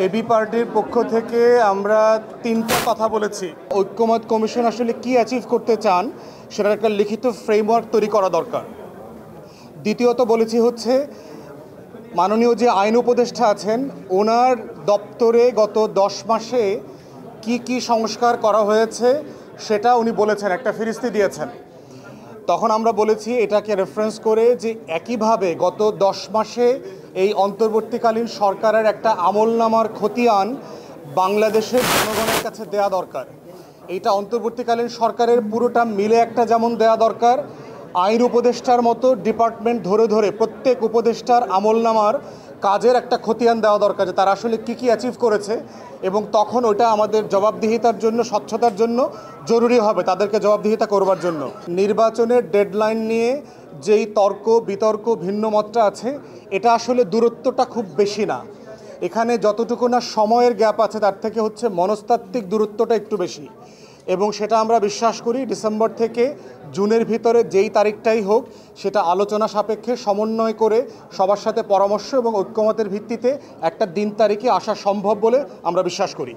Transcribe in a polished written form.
AB পার্টির পক্ষ থেকে আমরা তিনটা কথা বলেছি। ঐক্যমত কমিশন আসলে কি অ্যাচিভ করতে চান সেটার একটা লিখিত ফ্রেমওয়ার্ক তৈরি করা দরকার। দ্বিতীয়ত বলেছি হচ্ছে মাননীয় যে আইন উপদেষ্টা আছেন ওনার দপ্তরে গত 10 মাসে কি কি সংস্কার করা হয়েছে সেটা উনি বলেছেন, একটা ফিরিস্তি দিয়েছেন। তখন আমরা বলেছি এটাকে রেফারেন্স করে যে একইভাবে গত 10 মাসে এই অন্তর্বর্তীকালীন সরকারের একটা আমলনামার খতিয়ান বাংলাদেশের জনগণের কাছে দেয়া দরকার। এইটা অন্তর্বর্তীকালীন সরকারের পুরোটা মিলে একটা যেমন দেয়া দরকার, আইন উপদেষ্টার মতো ডিপার্টমেন্ট ধরে ধরে প্রত্যেক উপদেষ্টার আমলনামার কাজের একটা খতিয়ান দেওয়া দরকার যে তারা আসলে কী কী অ্যাচিভ করেছে, এবং তখন ওটা আমাদের জবাবদিহিতার জন্য, স্বচ্ছতার জন্য জরুরি হবে তাদেরকে জবাবদিহিতা করবার জন্য। নির্বাচনের ডেডলাইন নিয়ে যেই তর্ক বিতর্ক ভিন্ন মতটা আছে, এটা আসলে দূরত্বটা খুব বেশি না। এখানে যতটুকু না সময়ের গ্যাপ আছে তার থেকে হচ্ছে মনস্তাত্ত্বিক দূরত্বটা একটু বেশি, এবং সেটা আমরা বিশ্বাস করি ডিসেম্বর থেকে জুনের ভিতরে যেই তারিখটাই হোক সেটা আলোচনা সাপেক্ষে সমন্বয় করে সবার সাথে পরামর্শ এবং ঐক্যমতের ভিত্তিতে একটা দিন তারিখে আসা সম্ভব বলে আমরা বিশ্বাস করি।